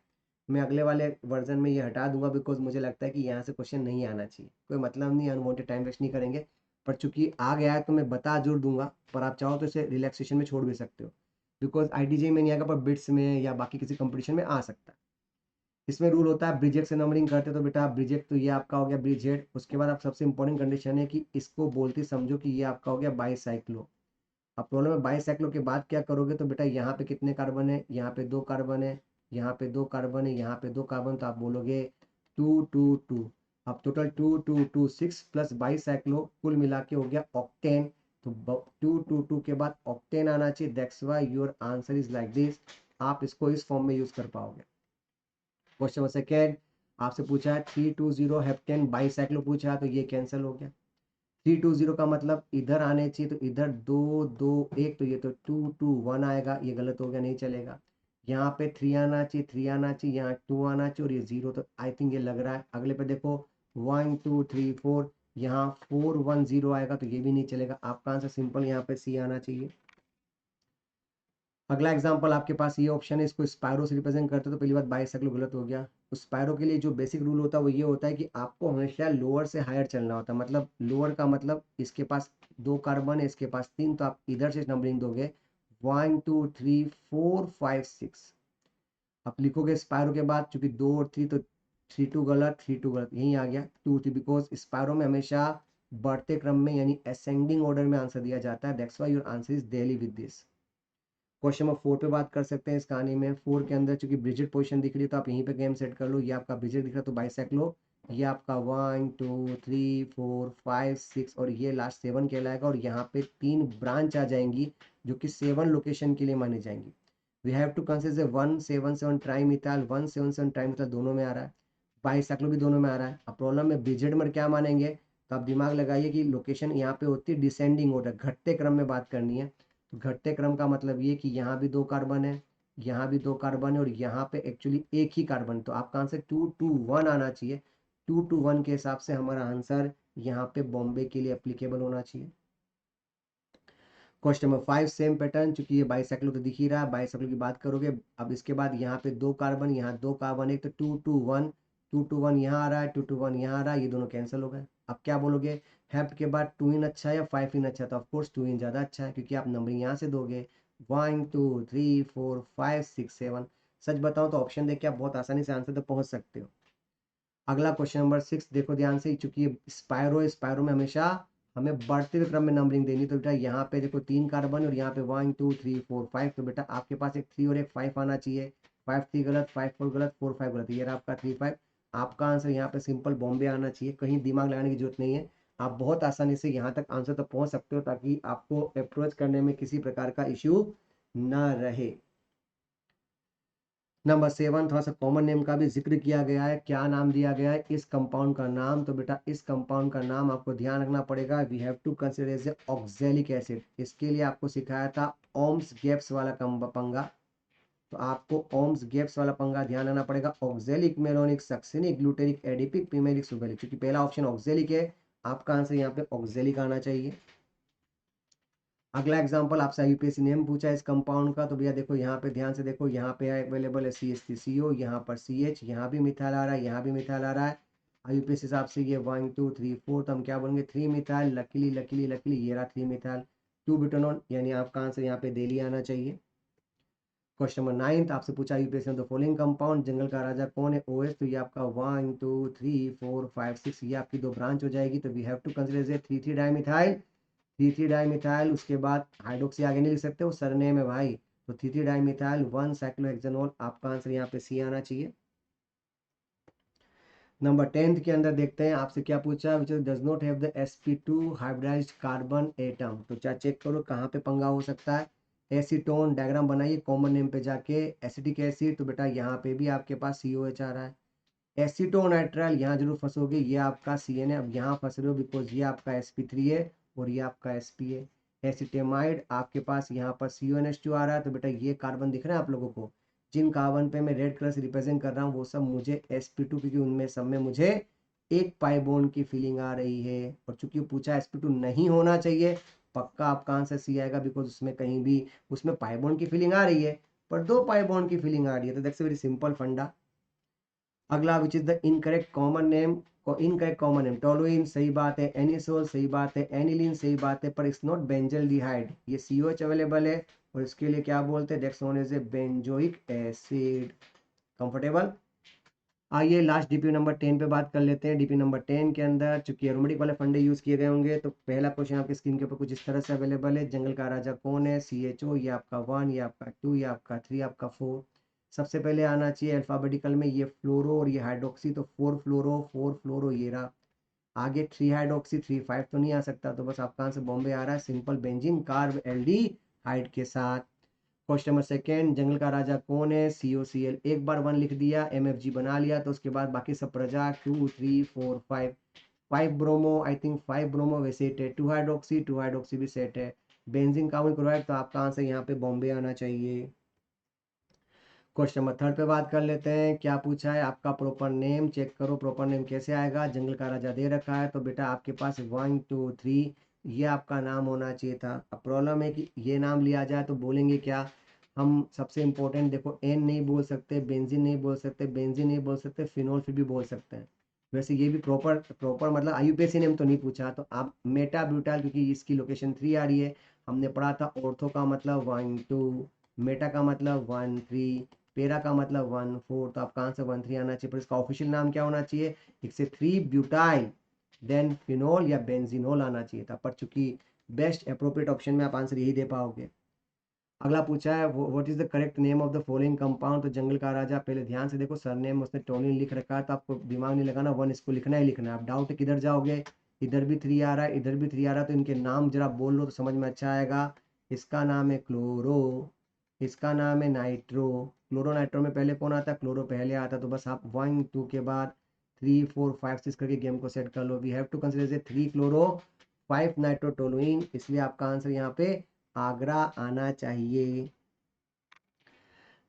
मैं अगले वाले वर्जन में ये हटा दूंगा, बिकॉज मुझे लगता है कि यहाँ से क्वेश्चन नहीं आना चाहिए, कोई मतलब नहीं, अनवांटेड टाइम वेस्ट नहीं करेंगे। पर चूंकि आ गया है तो मैं बता जरूर दूंगा, पर आप चाहो तो इसे रिलैक्सेशन में छोड़ भी सकते हो, बिकॉज ITJ में नहीं आएगा, पर बिट्स में या बाकी किसी कंपटीशन में आ सकता है। इसमें रूल होता है ब्रिजेट से नंबरिंग करते, तो बेटा ब्रिजेट, तो ये आपका हो गया ब्रिजेट। उसके बाद आप सबसे इंपॉर्टेंट कंडीशन है कि इसको बोलते समझो कि ये आपका हो गया बाईसाइक्लो। अब प्रॉब्लम है बाईसाइक्लो के बाद क्या करोगे, तो बेटा यहाँ पे कितने कार्बन है, यहाँ पे 2 कार्बन है, यहाँ पे 2 कार्बन है, यहाँ पे 2 कार्बन, तो आप बोलोगे 2 2 2। अब टोटल 2 2 2 6 प्लस बाईसाइक्लो, कुल मिला के हो गया ऑक्टेन। तो 2 2 2 के बाद ऑक्टेन आना चाहिए, that's why your answer is like this. आप इसको इस फॉर्म में यूज कर पाओगे। क्वेश्चन नंबर सेकेंड, आपसे पूछा है 320 हेप्टेन बाईसाइक्लो पूछा है, तो ये कैंसिल हो गया। 320 का मतलब इधर आने चाहिए, तो इधर 2 2 1, तो ये तो 2 2 1 आएगा, ये गलत हो गया, नहीं चलेगा। यहाँ पे 3 आना चाहिए, 3 आना चाहिए, यहाँ 2 आना चाहिए, और ये 0, तो आई थिंक ये लग रहा है। अगले पे देखो 1 2 3 4, यहाँ 4 1 0 आएगा, तो ये भी नहीं चलेगा। आपका आंसर सिंपल यहाँ पे C आना चाहिए। अगला एग्जांपल आपके पास ये ऑप्शन है, इसको स्पायरो से रिप्रेजेंट करते हो, तो पहली बात बाईसाइक्लो गलत हो गया। तो स्पायरो के लिए जो बेसिक रूल होता है वो ये होता है कि आपको हमेशा लोअर से हायर चलना होता है। मतलब लोअर का मतलब इसके पास 2 कार्बन है, इसके पास 3, तो आप इधर से नंबरिंग दोगे 1 2 3 4 5 6। आप लिखोगे स्पायरो के बाद, चूंकि 2 और 3, तो 3 2 गलत, 3 2 गलत, यहीं आ गया 2 3, बिकॉज स्पायरो में हमेशा बढ़ते क्रम में यानी असेंडिंग ऑर्डर में आंसर दिया जाता है, that's why your answer is daily with this. Question number 4 पे बात कर सकते हैं इस कहानी में। 4 के अंदर चूंकि ब्रिजेट पोजीशन दिख रही है, तो आप यहीं पे गेम सेट कर लो। ये आपका ब्रिजेट दिख रहा है, तो बाईसाइक्लो, ये आपका 1 2 3 4 5 6, और ये लास्ट 7 कहलाएगा। और यहाँ पे 3 ब्रांच आ जाएंगी जो कि 7 लोकेशन के लिए मानी जाएंगी। We have to consider 177 trimethyl, 177 trimethyl दोनों में आ रहा है, बाईसाइक्लो भी दोनों में आ रहा है। अब प्रॉब्लम में ब्रिजेट में क्या मानेंगे, तो आप दिमाग लगाइए कि लोकेशन यहाँ पे होती है डिसेंडिंग ऑर्डर, घटते क्रम में बात करनी है। तो घटते क्रम का मतलब ये कि यहाँ भी 2 कार्बन है, यहाँ भी 2 कार्बन है, और यहाँ पे एक्चुअली एक ही कार्बन, तो आपका आंसर 2 2 1 आना चाहिए। 2 2 1 के हिसाब से हमारा आंसर यहाँ पे बॉम्बे के लिए एप्लीकेबल होना चाहिए। क्वेश्चन नंबर 5 सेम पैटर्न, चूंकि ये बाईसाइक्लो तो दिख ही रहा है, बाईसाइक्लो की बात करोगे। अब इसके बाद यहाँ पे 2 कार्बन, यहाँ 2 कार्बन, एक तो 2 2 1, 2 2 1 यहाँ आ रहा है, 2 2 1 यहाँ आ रहा है, ये दोनों कैंसिल हो गए। अब क्या बोलोगे, हेप्ट के बाद 2 इन अच्छा है या 5 इन अच्छा है, तो ऑफकोर्स 2 इन ज़्यादा अच्छा है, क्योंकि आप नंबरिंग यहाँ से दोगे 1 2 3 4 5 6 7। सच बताओ तो ऑप्शन देख के आप बहुत आसानी से आंसर तक पहुँच सकते हो। अगला क्वेश्चन नंबर 6 देखो ध्यान से, चूंकि स्पायरो, स्पायरो में हमेशा हमें बढ़ते हुए क्रम में नंबरिंग देनी, तो बेटा यहाँ पे देखो 3 कार्बन और यहाँ पे 1 2 3 4 5, तो बेटा आपके पास एक 3 और एक 5 आना चाहिए। 5 3 गलत, 5 4 गलत, 4 5 गलत, ये रहा आपका 3 5। आपका आंसर यहाँ पे सिंपल बॉम्बे आना चाहिए, कहीं दिमाग लगाने की जरूरत नहीं है। आप बहुत आसानी से यहाँ तक आंसर तक पहुँच सकते हो, ताकि आपको अप्रोच करने में किसी प्रकार का इश्यू ना रहे। नंबर 7 थोड़ा सा कॉमन नेम का भी जिक्र किया गया है। क्या नाम दिया गया है इस कंपाउंड का नाम? तो बेटा इस कंपाउंड का नाम आपको ध्यान रखना पड़ेगा, we have to consider as a oxalic acid. इसके लिए आपको सिखाया था ओम्स गेप्स वाला पंगा, तो आपको ओम्स गेप्स वाला पंगा ध्यान रखना पड़ेगा। Oxalic, malonic, succinic, glutaric, adipic, pimelic, suberic. क्योंकि पहला ऑप्शन ऑक्जेलिक है, आपका आंसर यहाँ पे ऑक्जेलिक आना चाहिए। अगला एग्जांपल आपसे यूपीएससी नेम पूछा है इस कंपाउंड का, तो भैया देखो यहाँ पे ध्यान से देखो, यहाँ पे अवेलेबल है CH3CO, यहाँ पर CH, यहाँ भी मिथाइल आ रहा है, यहाँ भी मिथाइल आ रहा है। यूपीएससी हिसाब से ये 1 2 3 4, तो हम क्या बोलेंगे 3 मिथाइल। लकीली लकीली लकीली ये रहा 3 मिथाइल 2 ब्यूटानॉल, यानी आपका आंसर यहाँ पे दिल्ली आना चाहिए। क्वेश्चन नंबर 9 आपसे पूछा यूपीएससी द फॉलोइंग कंपाउंड, जंगल का राजा कौन है? OH। तो ये आपका 1 2 3 4 5 6, ये आपकी दो ब्रांच हो जाएगी। तो we have to consider 3 dimethyl, 3 dimethyl. उसके बाद हाइड्रोक्सी आगे नहीं लिख सकते, वो सरनेम है भाई। तो 3 डाइमिथाइल 1 साइक्लोहेक्सेनॉल, आपका आंसर यहाँ पे सी आना चाहिए। नंबर 10 के अंदर देखते हैं आपसे क्या पूछा, which does not have the sp2 hybridised carbon atom. तो क्या चेक करो कहाँ पे पंगा हो सकता है। एसीटोन, डायग्राम बनाइए कॉमन नेम पे जाके, एसिटिक एसिड। तो बेटा यहाँ पे भी आपके पास COH आ रहा है। एसीटोनाइट्राइल यहाँ जरूर फंसोगे, ये आपका CN है। अब यहाँ फंस रहे हो बिकॉज ये आपका sp3 है और ये आपका sp है। एसिटेमाइड आपके पास यहाँ पर CONH2 आ रहा है। तो बेटा ये कार्बन दिख रहा है आप लोगों को, जिन कार्बन पे मैं रेड कलर से रिप्रेजेंट कर रहा हूँ वो सब मुझे sp2, क्योंकि उनमें सब में मुझे एक पाई बॉन्ड की फीलिंग आ रही है। और चूंकि पूछा sp2 नहीं होना चाहिए, पक्का आपका आंसर सी आएगा, बिकॉज उसमें कहीं भी उसमें पाई बॉन्ड की फीलिंग आ रही है, पर दो पाई बॉन्ड की फीलिंग आ रही है। तो दैट्स वेरी सिंपल फंडा। अगला which is the incorrect common name, incorrect common name, toluene सही बात है, एनिसोल सही बात है, एनिलीन सही बात है, पर इट्स नॉट बेंजल्डिहाइड। ये COH अवेलेबल है और इसके लिए क्या बोलते हैं, that's known as a benzoic acid. Comfortable. आइए लास्ट DP नंबर 10 पे बात कर लेते हैं। DP नंबर 10 के अंदर चूंकि एरोमेटिक वाले फंडे यूज किए गए होंगे, तो पहला क्वेश्चन आपकी स्क्रीन के ऊपर कुछ इस तरह से अवेलेबल है, जंगल का राजा कौन है? CHO, ये आपका 1, ये आपका 2, ये आपका 3, आपका 4। सबसे पहले आना चाहिए अल्फाबेटिकल में ये फ्लोरो और ये हाइड्रोक्सी, तो 4 फ्लोरो 4 फ्लोरो ये रहा। आगे 3 हाइड्रोक्सी 3 5 तो नहीं आ सकता, तो बस आपका आंसर बॉम्बे आ रहा है, सिंपल बेंजीन कार्ब एल्डिहाइड के साथ। क्वेश्चन नंबर सेकेंड, जंगल का राजा कौन है? COCl, एक बार 1 लिख दिया, MFG बना लिया, तो उसके बाद बाकी सब प्रजा 2 3 4 5। 5 ब्रोमो, आई थिंक 5 ब्रोमो वैसे सेट है, 2 हाइड्रोक्सी भी सेट है, बेंजीन कार्बन क्लोराइड। तो आपका आंसर यहाँ पे बॉम्बे आना चाहिए। क्वेश्चन नंबर 3 पे बात कर लेते हैं। क्या पूछा है, आपका प्रॉपर नेम चेक करो, प्रॉपर नेम कैसे आएगा? जंगल का राजा दे रखा है, तो बेटा आपके पास 1 2 3 ये आपका नाम होना चाहिए था। अब प्रॉब्लम है कि ये नाम लिया जाए तो बोलेंगे क्या हम? सबसे इंपॉर्टेंट देखो, एन नहीं बोल सकते, बेंजीन नहीं बोल सकते, बेंजीन नहीं बोल सकते, फिनोल फिर भी बोल सकते हैं। वैसे ये भी प्रॉपर प्रॉपर मतलब IUPAC नेम तो नहीं पूछा, तो आप मेटा ब्यूटाइल, क्योंकि इसकी लोकेशन 3 आ रही है। हमने पढ़ा था ऑर्थो का मतलब 1 2, मेटा का मतलब 1 3, पेरा का मतलब 1 4, तो आपका आंसर 1 3 आना चाहिए। पर इसका ऑफिशियल नाम क्या होना चाहिए? एक से 3 ब्यूटाइल देन फिनोल या बेंजीनोल आना चाहिए था, पर चूंकि बेस्ट अप्रोप्रिएट ऑप्शन में आप आंसर यही दे पाओगे। अगला पूछा है what is the correct name of the following compound. तो जंगल का राजा, पहले ध्यान से देखो सरनेम उसने टोनिन लिख रखा है, तो आपको दिमाग नहीं लगाना, 1 इसको लिखना ही लिखना है। आप डाउट किधर जाओगे, इधर भी 3 आ रहा है, इधर भी 3 आ रहा है, तो इनके नाम जरा बोल लो तो समझ में अच्छा आएगा। इसका नाम है क्लोरो, इसका नाम है नाइट्रो। क्लोरो नाइट्रो में पहले कौन आता है? क्लोरो पहले आता है। तो बस आप 1 2 के बाद 3 4 5 6 करके गेम को सेट कर लो। We have to consider 3 chloro 5 nitrotoluene, इसलिए आपका आंसर यहाँ पे आगरा आना चाहिए।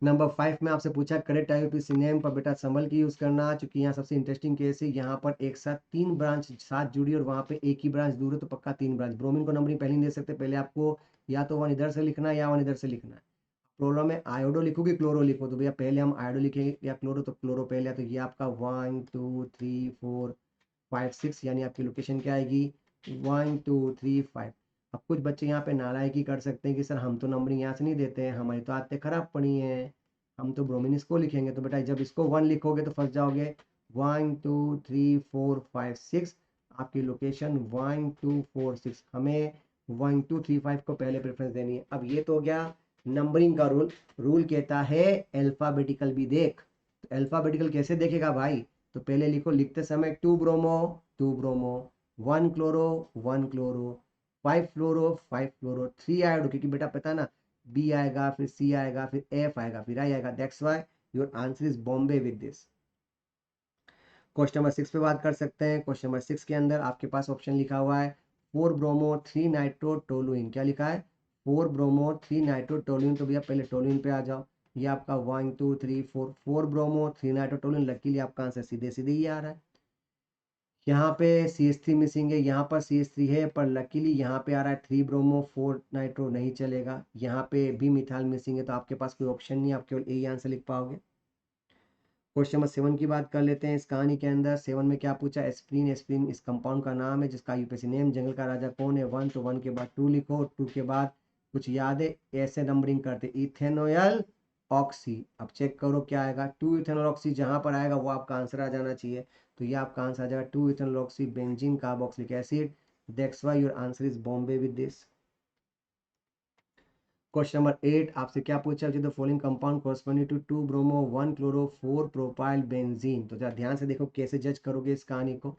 नंबर 5 में आपसे पूछा करेक्ट IUPAC नेम, पर बेटा संभल के यूज करना, क्योंकि यहाँ सबसे इंटरेस्टिंग केस है, यहाँ पर एक साथ 3 ब्रांच साथ जुड़ी और वहाँ पे एक ही ब्रांच दूर है, तो पक्का 3 ब्रांच। ब्रोमीन को नंबरिंग पहले नहीं दे सकते, पहले आपको या तो 1 इधर से लिखना है या 1 इधर से लिखना है। क्लोरो में आयोडो लिखोगे क्लोरो लिखो, तो भैया पहले हम आयोडो लिखेंगे या क्लोरो, तो क्लोरो पहले, तो ये आपका 1 2 3 4 5 6, यानी आपकी लोकेशन क्या आएगी? 1 2 3 5। अब कुछ बच्चे यहाँ पे नालायकी कर सकते हैं कि सर हम तो नंबरिंग यहाँ से नहीं देते हैं, हमारी तो आदतें खराब पड़ी हैं, हम तो ब्रोमीन इसको लिखेंगे। तो बेटा जब इसको 1 लिखोगे तो फंस जाओगे। 1 2 3 4 5 6, आपकी लोकेशन 1 2 4 6, हमें 1 2 3 5 को पहले प्रेफरेंस देनी है। अब ये तो हो गया नंबरिंग का रूल। रूल कहता है अल्फाबेटिकल भी देख, तो अल्फाबेटिकल कैसे देखेगा भाई? तो पहले लिखो, लिखते समय 2 ब्रोमो 2 ब्रोमो, 1 क्लोरो 1 क्लोरो, 5 फ्लोरो 5 फ्लोरो, 3 आयोडो, क्योंकि बेटा पता ना B आएगा फिर C आएगा फिर F आएगा फिर I आएगा, that's why your answer is Bombay with this. Question number 6 पे बात कर सकते हैं। क्वेश्चन नंबर 6 के अंदर आपके पास ऑप्शन लिखा हुआ है 4 ब्रोमो 3 नाइट्रो टोलुइन। क्या लिखा है? 4 ब्रोमो 3 नाइट्रो टोलुइन। तो भैया पहले टोलुइन पे आ जाओ। ये आपका 1 2 3 4 4 ब्रोमो 3 नाइट्रो टोलुइन। लकीली आपका आंसर सीधे सीधे ही आ रहा है। यहाँ पे CH3 मिसिंग है, यहाँ पर CH3 है, पर लकीली यहाँ पे आ रहा है 3 ब्रोमो 4 नाइट्रो, नहीं चलेगा। यहाँ पे भी मिथाइल मिसिंग है, तो आपके पास कोई ऑप्शन नहीं, आप केवल यही आंसर लिख पाओगे। क्वेश्चन नंबर 7 की बात कर लेते हैं। इस कहानी के अंदर 7 में क्या पूछा? एस्प्रिन। एस्प्रिन इस कंपाउंड का नाम है जिसका यूपीएससी नेम जंगल का राजा कौन है? 1, तो 1 के बाद 2 लिखो, 2 के बाद कुछ याद है ऐसे नंबरिंग करते, इथेनॉल ऑक्सी। अब चेक करो क्या आएगा। 2 इथेनॉल ऑक्सी जहां पर आएगा वो आपका आंसर आ जाना चाहिए। तो ये आपका आंसर आ जाएगा 2 ethanol oxy benzene carboxylic acid. That's why your answer is Bombay with this. Question number 8 आपसे क्या पूछा? The following compound corresponding to 2 bromo 1 chloro 4 propyl benzene. तो जरा ध्यान से देखो कैसे जज करोगे इस कहानी को।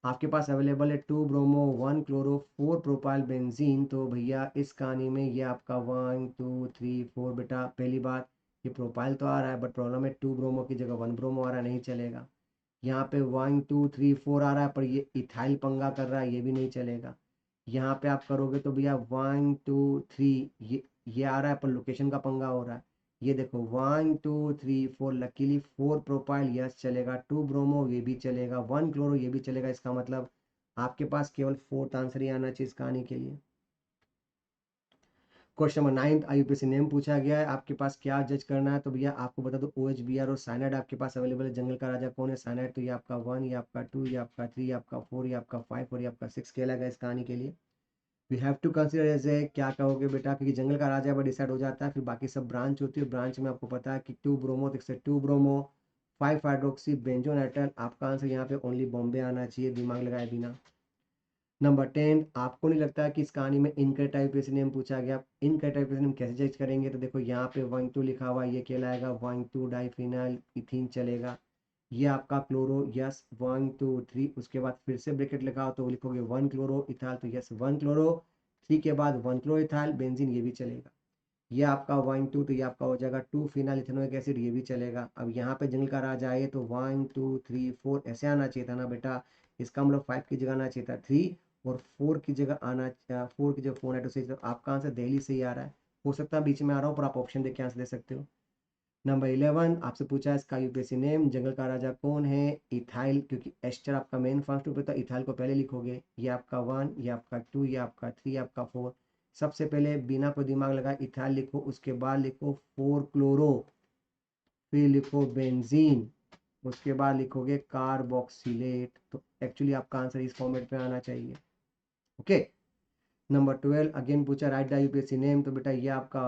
आपके पास अवेलेबल है 2 ब्रोमो 1 क्लोरो 4 प्रोपाइल बेंजीन। तो भैया इस कहानी में ये आपका 1 2 3 4। बेटा पहली बात, ये प्रोपाइल तो आ रहा है, बट प्रॉब्लम है 2 ब्रोमो की जगह 1 ब्रोमो आ रहा है, नहीं चलेगा। यहाँ पे 1 2 3 4 आ रहा है, पर ये इथाइल पंगा कर रहा है, ये भी नहीं चलेगा। यहाँ पे आप करोगे तो भैया 1 2 3 ये आ रहा है, पर लोकेशन का पंगा हो रहा है। ये देखो 1 2 3 4, लकीली 4 प्रोपाइल यस चलेगा, 2 ब्रोमो ये भी चलेगा, 1 क्लोरो ये भी चलेगा। इसका मतलब आपके पास केवल 4th आंसर ही आना चाहिए इस कहानी के लिए। क्वेश्चन नंबर 9 IUPAC नेम पूछा गया है। आपके पास क्या जज करना है? तो भैया आपको बता दो OHBr और साइनाइड आपके पास अवेलेबल है। जंगल का राजा कौन है? साइनाइड। तो ये आपका 1, ये आपका 2, ये आपका 3, ये आपका 4, ये आपका 5 और ये आपका 6 कहलाएगा इस कहानी के लिए। We have to consider as a, क्या कहोगे बेटा? क्योंकि जंगल का राजा पर डिसाइड हो जाता है, फिर बाकी सब ब्रांच होती है। ब्रांच में आपको पता है कि 2 ब्रोमो, तो 2 ब्रोमो 5 हाइड्रोक्सी बेंजोनाइट्राइल। आपका आंसर यहाँ पे ओनली बॉम्बे आना चाहिए, दिमाग लगाए बिना। नंबर 10, आपको नहीं लगता है कि इस कहानी में इनकरेक्ट IUPAC नेम पूछा गया? इनकरेक्ट IUPAC नेम कैसे जज करेंगे? तो देखो यहाँ पे 1 2 लिखा हुआ है, ये कहलाएगा 1 2 डाइफिनाइल इथीन चलेगा। ये आपका क्लोरो यस 1 2 3, उसके बाद फिर से ब्रैकेट लिखा हो तो लिखोगे 1 क्लोरो इथाइल, तो यस 1 क्लोरो। 3 के बाद 1 क्लोरो इथाइल बेंजीन, ये भी चलेगा। ये आपका 1 2, तो ये आपका हो जाएगा 2 फिनाइल इथेनोइक एसिड, ये भी चलेगा। अब यहाँ पे जंगल का राजा आए तो 1 2 3 4 ऐसे आना चाहिए था ना बेटा। इसका मतलब 5 की जगह आना चाहिए था 3, और 4 की जगह आना 4 की जगह 4 है, तो आपका आंसर दिल्ली से ही आ रहा है। हो सकता है बीच में आ रहा हो, पर आप ऑप्शन देख के आंसर दे सकते हो। नंबर 11 आपसे पूछा है इसका यूपीएससी नेम जंगल का राजा कौन है? इथाइल, क्योंकि एस्टर आपका मेन फर्स्ट ग्रुप है तो इथाइल को पहले लिखोगे। ये आपका 1, ये आपका 2, ये आपका 3, आपका 4। सबसे पहले बिना कोई दिमाग लगाए इथाइल लिखो, उसके बाद लिखो 4 क्लोरो, फिर लिखो बेंजीन, उसके बाद लिखोगे कार्बोक्सिलेट। तो एक्चुअली आपका आंसर इस फॉर्मेट पे आना चाहिए। ओके। नंबर 12 अगेन पूछा राइट द IUPAC नेम। तो बेटा ये आपका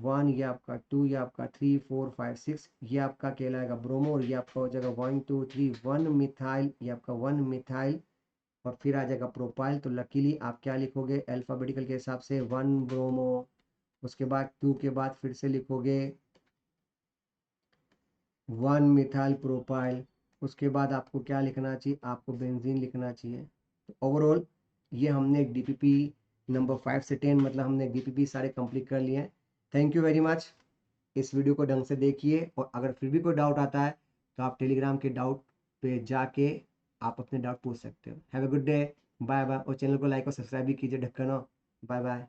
1, ये आपका 2, ये आपका 3 4 5 6, ये आपका कहलाएगा ब्रोमो, और ये आपका हो जाएगा 1 2 3 1 मिथाइल, ये आपका 1 मिथाइल, और फिर आ जाएगा प्रोपाइल। तो लकीली आप क्या लिखोगे अल्फाबेटिकल के हिसाब से? 1 ब्रोमो, उसके बाद 2 के बाद फिर से लिखोगे 1 मिथाइल प्रोपाइल, उसके बाद आपको क्या लिखना चाहिए? आपको बेंजीन लिखना चाहिए। तो ओवरऑल ये हमने एक DPP नंबर 5 से 10, मतलब हमने DPP सारे कंप्लीट कर लिए हैं। Thank you very much. इस वीडियो को ढंग से देखिए, और अगर फिर भी कोई डाउट आता है तो आप टेलीग्राम के डाउट पे जाके आप अपने डाउट पूछ सकते हो। Have a good day, bye bye, और चैनल को लाइक और सब्सक्राइब भी कीजिए ढक्कन। Bye bye.